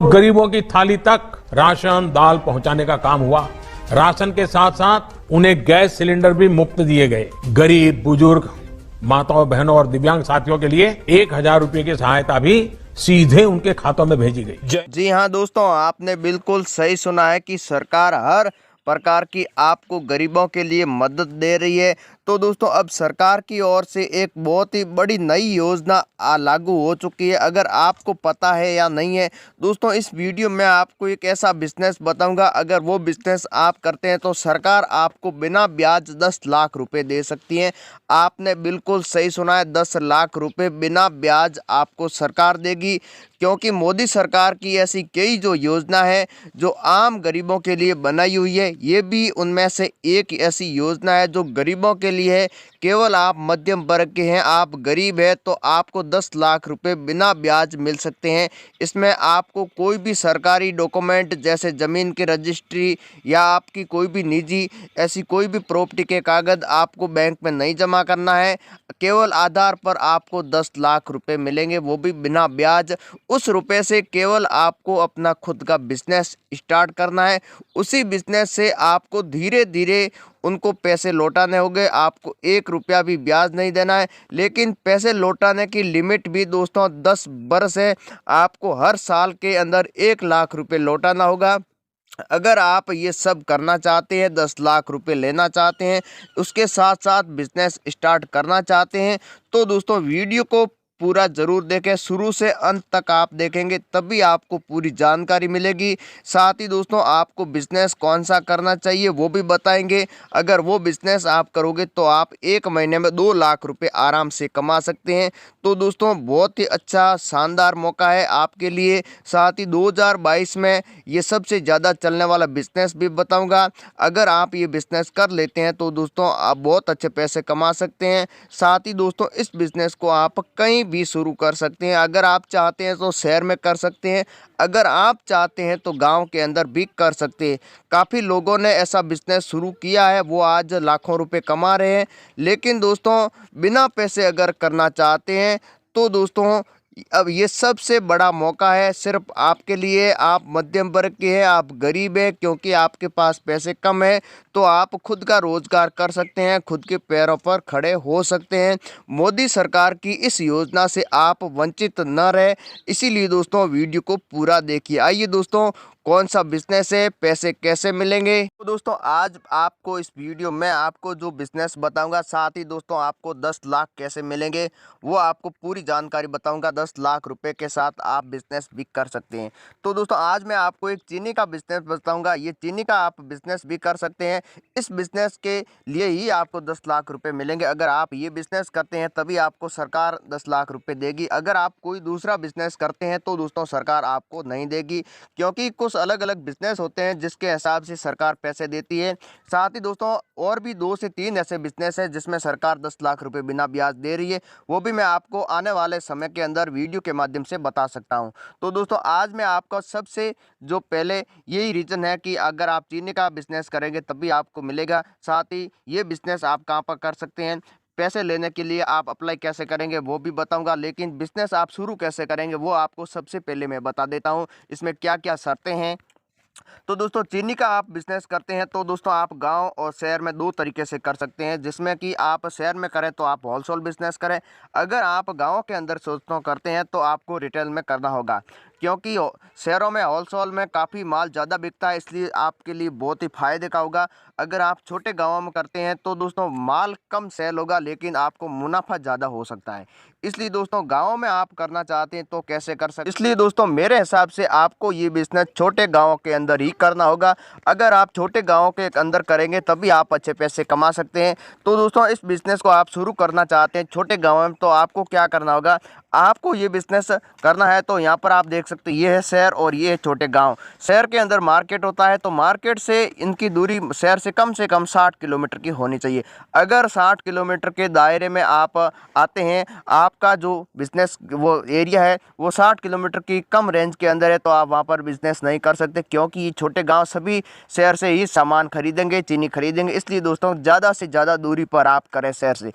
गरीबों की थाली तक राशन दाल पहुंचाने का काम हुआ। राशन के साथ साथ उन्हें गैस सिलेंडर भी मुफ्त दिए गए। गरीब बुजुर्ग माताओं बहनों और दिव्यांग साथियों के लिए 1,000 रुपए की सहायता भी सीधे उनके खातों में भेजी गई। जी हाँ दोस्तों, आपने बिल्कुल सही सुना है कि सरकार हर प्रकार की आपको गरीबों के लिए मदद दे रही है। तो दोस्तों अब सरकार की ओर से एक बहुत ही बड़ी नई योजना लागू हो चुकी है। अगर आपको पता है या नहीं है दोस्तों, इस वीडियो में आपको एक ऐसा बिजनेस बताऊंगा, अगर वो बिजनेस आप करते हैं तो सरकार आपको बिना ब्याज 10 लाख रुपए दे सकती है। आपने बिल्कुल सही सुना है, 10 लाख रुपए बिना ब्याज आपको सरकार देगी, क्योंकि मोदी सरकार की ऐसी कई जो योजना है जो आम गरीबों के लिए बनाई हुई है, ये भी उनमें से एक ऐसी योजना है जो गरीबों के लिए है। केवल आप मध्यम वर्ग के हैं, आप गरीब हैं, तो आपको 10 लाख रुपए बिना ब्याज मिल सकते हैं। इसमें आपको कोई भी सरकारी डॉक्यूमेंट जैसे ज़मीन की रजिस्ट्री या आपकी कोई भी निजी ऐसी कोई भी प्रॉपर्टी के कागज़ आपको बैंक में नहीं जमा करना है। केवल आधार पर आपको 10 लाख रुपए मिलेंगे, वो भी बिना ब्याज। उस रुपए से केवल आपको अपना खुद का बिजनेस स्टार्ट करना है। उसी बिजनेस से आपको धीरे धीरे उनको पैसे लौटाने होंगे। आपको 1 रुपया भी ब्याज नहीं देना है, लेकिन पैसे लौटाने की लिमिट भी दोस्तों 10 वर्ष है। आपको हर साल के अंदर 1 लाख रुपए लौटाना होगा। अगर आप ये सब करना चाहते हैं, 10 लाख रुपए लेना चाहते हैं, उसके साथ साथ बिजनेस स्टार्ट करना चाहते हैं, तो दोस्तों वीडियो को पूरा ज़रूर देखें। शुरू से अंत तक आप देखेंगे तभी आपको पूरी जानकारी मिलेगी। साथ ही दोस्तों आपको बिजनेस कौन सा करना चाहिए वो भी बताएंगे। अगर वो बिजनेस आप करोगे तो आप 1 महीने में 2 लाख रुपए आराम से कमा सकते हैं। तो दोस्तों बहुत ही अच्छा शानदार मौका है आपके लिए। साथ ही 2022 में ये सबसे ज़्यादा चलने वाला बिजनेस भी बताऊंगा। अगर आप ये बिजनेस कर लेते हैं तो दोस्तों आप बहुत अच्छे पैसे कमा सकते हैं। साथ ही दोस्तों इस बिजनेस को आप कहीं भी शुरू कर सकते हैं। अगर आप चाहते हैं तो शहर में कर सकते हैं, अगर आप चाहते हैं तो गांव के अंदर भी कर सकते हैं। काफ़ी लोगों ने ऐसा बिजनेस शुरू किया है, वो आज लाखों रुपए कमा रहे हैं। लेकिन दोस्तों बिना पैसे अगर करना चाहते हैं तो दोस्तों अब ये सबसे बड़ा मौका है सिर्फ आपके लिए। आप मध्यम वर्ग के हैं, आप गरीब हैं, क्योंकि आपके पास पैसे कम है, तो आप खुद का रोजगार कर सकते हैं, खुद के पैरों पर खड़े हो सकते हैं। मोदी सरकार की इस योजना से आप वंचित न रहे, इसीलिए दोस्तों वीडियो को पूरा देखिए। आइए दोस्तों, कौन सा बिजनेस है, पैसे कैसे मिलेंगे, तो दोस्तों आज आपको इस वीडियो में आपको जो बिजनेस बताऊंगा, साथ ही दोस्तों आपको 10 लाख कैसे मिलेंगे वो आपको पूरी जानकारी बताऊंगा। 10 लाख रुपए के साथ आप बिजनेस भी कर सकते हैं। तो दोस्तों आज मैं आपको एक चीनी का बिजनेस बताऊंगा। ये चीनी का आप बिजनेस भी कर सकते हैं। इस बिजनेस के लिए ही आपको 10 लाख रुपए मिलेंगे। अगर आप ये बिजनेस करते हैं तभी आपको सरकार 10 लाख रुपए देगी। अगर आप कोई दूसरा बिजनेस करते हैं तो दोस्तों सरकार आपको नहीं देगी, क्योंकि कुछ अलग अलग बिजनेस होते हैं जिसके हिसाब से सरकार पैसे देती है। साथ ही दोस्तों और भी 2 से 3 ऐसे बिजनेस है जिसमें सरकार 10 लाख रुपए बिना ब्याज दे रही है, वो भी मैं आपको आने वाले समय के अंदर वीडियो के माध्यम से बता सकता हूं। तो दोस्तों आज मैं आपका सबसे जो पहले यही रीज़न है कि अगर आप चीनी का बिजनेस करेंगे तभी आपको मिलेगा। साथ ही ये बिजनेस आप कहां पर कर सकते हैं, पैसे लेने के लिए आप अप्लाई कैसे करेंगे वो भी बताऊंगा, लेकिन बिजनेस आप शुरू कैसे करेंगे वो आपको सबसे पहले मैं बता देता हूं। इसमें क्या क्या शर्तें हैं। तो दोस्तों चीनी का आप बिजनेस करते हैं तो दोस्तों आप गांव और शहर में 2 तरीके से कर सकते हैं, जिसमें कि आप शहर में करें तो आप होलसेल बिजनेस करें। अगर आप गांव के अंदर सोचते करते हैं तो आपको रिटेल में करना होगा, क्योंकि शहरों में होलसेल में काफ़ी माल ज़्यादा बिकता है, इसलिए आपके लिए बहुत ही फायदे का होगा। अगर आप छोटे गाँवों में करते हैं तो दोस्तों माल कम सेल होगा, लेकिन आपको मुनाफा ज़्यादा हो सकता है। इसलिए दोस्तों गाँव में आप करना चाहते हैं तो कैसे कर सकते, इसलिए दोस्तों मेरे हिसाब से आपको ये बिजनेस छोटे गाँव के अंदर ही करना होगा। अगर आप छोटे गाँव के अंदर करेंगे तभी आप अच्छे पैसे कमा सकते हैं। तो दोस्तों इस बिज़नेस को आप शुरू करना चाहते हैं छोटे गाँव में, तो आपको क्या करना होगा, आपको ये बिज़नेस करना है तो यहाँ पर आप देख सकते हैं ये है शहर और ये है छोटे गांव। शहर के अंदर मार्केट होता है, तो मार्केट से इनकी दूरी शहर से कम 60 किलोमीटर की होनी चाहिए। अगर 60 किलोमीटर के दायरे में आप आते हैं, आपका जो बिज़नेस वो एरिया है वो 60 किलोमीटर की कम रेंज के अंदर है, तो आप वहाँ पर बिज़नेस नहीं कर सकते, क्योंकि ये छोटे गाँव सभी शहर से ही सामान खरीदेंगे, चीनी खरीदेंगे। इसलिए दोस्तों ज़्यादा से ज़्यादा दूरी पर आप करें शहर से।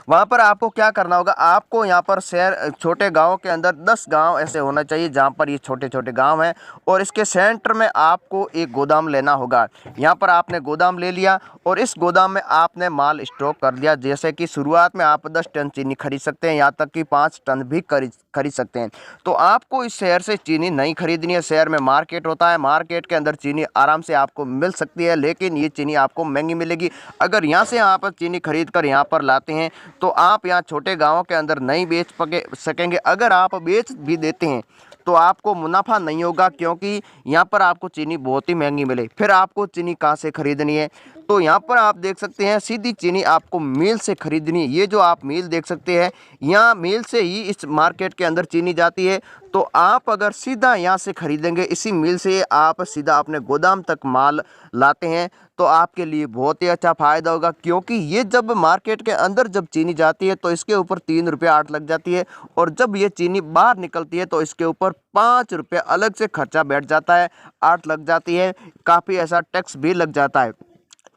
वहाँ पर आपको क्या करना होगा, आपको यहाँ पर शहर छोटे गाँव के अंदर 10 गाँव ऐसे होना चाहिए जहाँ पर ये छोटे छोटे गाँव हैं, और इसके सेंटर में आपको एक गोदाम लेना होगा। यहाँ पर आपने गोदाम ले लिया और इस गोदाम में आपने माल स्टॉक कर दिया। जैसे कि शुरुआत में आप 10 टन चीनी खरीद सकते हैं, यहाँ तक कि 5 टन भी खरीद सकते हैं। तो आपको इस शहर से चीनी नहीं खरीदनी है। शहर में मार्केट होता है, मार्केट के अंदर चीनी आराम से आपको मिल सकती है, लेकिन ये चीनी आपको महंगी मिलेगी। अगर यहाँ से आप चीनी खरीद कर यहाँ पर लाते हैं तो आप यहाँ छोटे गाँवों के अंदर नहीं बेच सकेंगे। अगर आप बेच भी देते हैं तो आपको मुनाफा नहीं होगा, क्योंकि यहाँ पर आपको चीनी बहुत ही महंगी मिले। फिर आपको चीनी कहाँ से खरीदनी है, तो यहाँ पर आप देख सकते हैं सीधी चीनी आपको मिल से खरीदनी है। ये जो आप मिल देख सकते हैं, यहाँ मिल से ही इस मार्केट के अंदर चीनी जाती है। तो आप अगर सीधा यहाँ से खरीदेंगे, इसी मिल से आप सीधा अपने गोदाम तक माल लाते हैं, तो आपके लिए बहुत ही अच्छा फ़ायदा होगा। क्योंकि ये जब मार्केट के अंदर जब चीनी जाती है तो इसके ऊपर 3 रुपये 8 लग जाती है, और जब ये चीनी बाहर निकलती है तो इसके ऊपर 5 रुपये अलग से खर्चा बैठ जाता है, 8 लग जाती है, काफ़ी ऐसा टैक्स भी लग जाता है।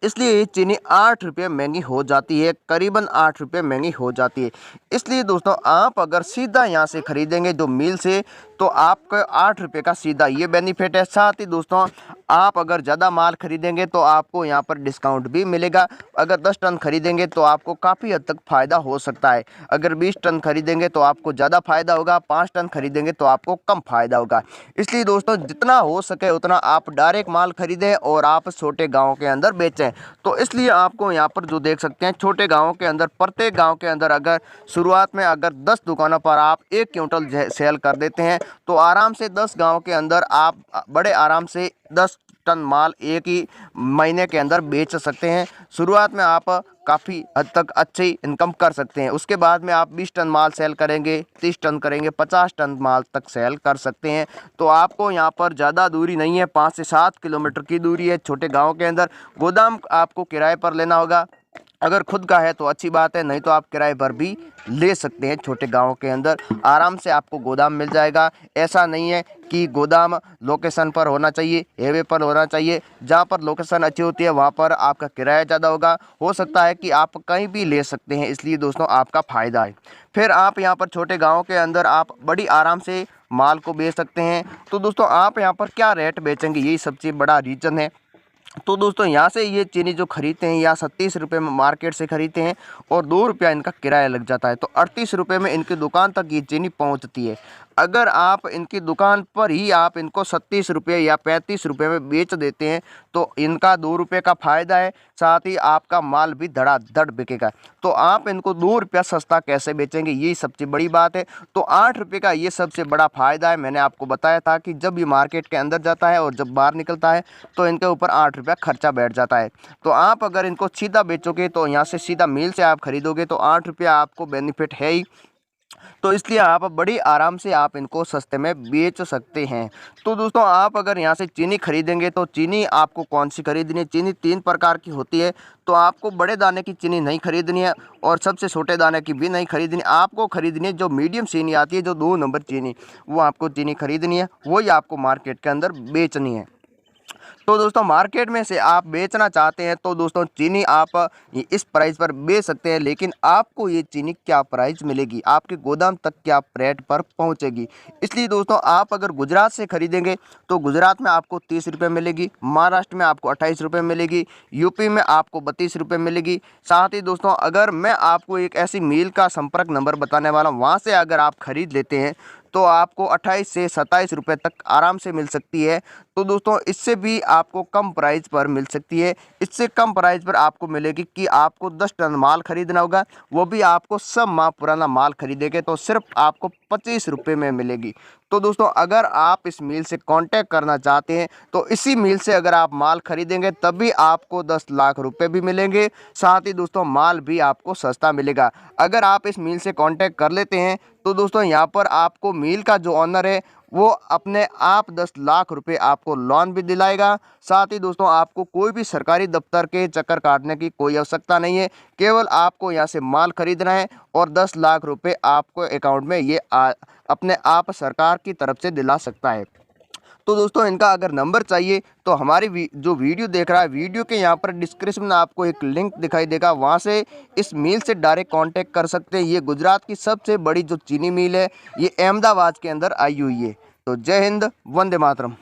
इसलिए ये चीनी 8 रुपये महंगी हो जाती है, करीबन 8 रुपये महंगी हो जाती है। इसलिए दोस्तों आप अगर सीधा यहाँ से खरीदेंगे जो मिल से, तो आपका 8 रुपये का सीधा ये बेनिफिट है। साथ ही दोस्तों आप अगर ज़्यादा माल खरीदेंगे तो आपको यहाँ पर डिस्काउंट भी मिलेगा। अगर 10 टन खरीदेंगे तो आपको काफ़ी हद तक फ़ायदा हो सकता है। अगर 20 टन खरीदेंगे तो आपको ज़्यादा फ़ायदा होगा, 5 टन खरीदेंगे तो आपको कम फ़ायदा होगा। इसलिए दोस्तों जितना हो सके उतना आप डायरेक्ट माल खरीदें और आप छोटे गाँव के अंदर बेचें। तो इसलिए आपको यहाँ पर जो देख सकते हैं, छोटे गाँवों के अंदर प्रत्येक गाँव के अंदर अगर शुरुआत में अगर 10 दुकानों पर आप 1 क्विंटल सेल कर देते हैं, तो आराम से 10 गाँव के अंदर आप बड़े आराम से 10 टन माल एक ही महीने के अंदर बेच सकते हैं। शुरुआत में आप काफ़ी हद तक अच्छी इनकम कर सकते हैं। उसके बाद में आप 20 टन माल सेल करेंगे, 30 टन करेंगे, 50 टन माल तक सेल कर सकते हैं। तो आपको यहाँ पर ज़्यादा दूरी नहीं है, 5 से 7 किलोमीटर की दूरी है छोटे गाँव के अंदर। गोदाम आपको किराए पर लेना होगा, अगर खुद का है तो अच्छी बात है, नहीं तो आप किराए पर भी ले सकते हैं। छोटे गाँव के अंदर आराम से आपको गोदाम मिल जाएगा। ऐसा नहीं है कि गोदाम लोकेशन पर होना चाहिए, हाईवे पर होना चाहिए। जहाँ पर लोकेशन अच्छी होती है वहाँ पर आपका किराया ज़्यादा होगा, हो सकता है कि आप कहीं भी ले सकते हैं। इसलिए दोस्तों आपका फ़ायदा है। फिर आप यहाँ पर छोटे गाँव के अंदर आप बड़ी आराम से माल को बेच सकते हैं। तो दोस्तों आप यहाँ पर क्या रेट बेचेंगे, यही सबसे बड़ा रीज़न है। तो दोस्तों यहाँ से ये चीनी जो खरीदते हैं, या 37 रुपये में मार्केट से खरीदते हैं और 2 रुपया इनका किराया लग जाता है, तो 38 रुपये में इनकी दुकान तक ये चीनी पहुँचती है। अगर आप इनकी दुकान पर ही आप इनको 37 रुपये या 35 रुपये में बेच देते हैं, तो इनका 2 रुपये का फ़ायदा है, साथ ही आपका माल भी धड़ाधड़ बिकेगा। तो आप इनको 2 रुपया सस्ता कैसे बेचेंगे, यही सबसे बड़ी बात है। तो 8 रुपये का ये सबसे बड़ा फ़ायदा है। मैंने आपको बताया था कि जब ये मार्केट के अंदर जाता है और जब बाहर निकलता है तो इनके ऊपर 8 रुपया खर्चा बैठ जाता है। तो आप अगर इनको सीधा बेचोगे, तो यहाँ से सीधा मिल से आप खरीदोगे तो 8 रुपया आपको बेनिफिट है ही। तो इसलिए आप बड़ी आराम से आप इनको सस्ते में बेच सकते हैं। तो दोस्तों आप अगर यहाँ से चीनी खरीदेंगे, तो चीनी आपको कौन सी खरीदनी है, चीनी 3 प्रकार की होती है। तो आपको बड़े दाने की चीनी नहीं खरीदनी है और सबसे छोटे दाने की भी नहीं खरीदनी। आपको खरीदनी है जो मीडियम चीनी आती है, जो 2 नंबर चीनी, वो आपको चीनी खरीदनी है, वही आपको मार्केट के अंदर बेचनी है। तो दोस्तों मार्केट में से आप बेचना चाहते हैं तो दोस्तों चीनी आप इस प्राइस पर बेच सकते हैं, लेकिन आपको ये चीनी क्या प्राइस मिलेगी, आपके गोदाम तक क्या रेट पर पहुंचेगी। इसलिए दोस्तों आप अगर गुजरात से खरीदेंगे तो गुजरात में आपको 30 रुपये मिलेगी, महाराष्ट्र में आपको 28 रुपये मिलेगी, यूपी में आपको 32 रुपये मिलेगी। साथ ही दोस्तों अगर मैं आपको एक ऐसी मिल का संपर्क नंबर बताने वाला हूँ, वहाँ से अगर आप खरीद लेते हैं तो आपको 28 से 27 रुपये तक आराम से मिल सकती है। तो दोस्तों इससे भी आपको कम प्राइस पर मिल सकती है। इससे कम प्राइस पर आपको मिलेगी कि आपको 10 टन माल खरीदना होगा, वो भी आपको सब माह पुराना माल खरीदेंगे तो सिर्फ आपको 25 रुपये में मिलेगी। तो दोस्तों अगर आप इस मिल से कांटेक्ट करना चाहते हैं तो इसी मिल से अगर आप माल खरीदेंगे तभी आपको 10 लाख रुपए भी मिलेंगे। साथ ही दोस्तों माल भी आपको सस्ता मिलेगा। अगर आप इस मिल से कांटेक्ट कर लेते हैं तो दोस्तों यहाँ पर आपको मिल का जो ऑनर है वो अपने आप 10 लाख रुपए आपको लोन भी दिलाएगा। साथ ही दोस्तों आपको कोई भी सरकारी दफ्तर के चक्कर काटने की कोई आवश्यकता नहीं है, केवल आपको यहाँ से माल खरीदना है और 10 लाख रुपए आपको अकाउंट में ये अपने आप सरकार की तरफ से दिला सकता है। तो दोस्तों इनका अगर नंबर चाहिए तो हमारी जो वीडियो देख रहा है, वीडियो के यहाँ पर डिस्क्रिप्शन में आपको एक लिंक दिखाई देगा, वहाँ से इस मिल से डायरेक्ट कांटेक्ट कर सकते हैं। ये गुजरात की सबसे बड़ी जो चीनी मिल है, ये अहमदाबाद के अंदर आई हुई है। तो जय हिंद, वंदे मातरम।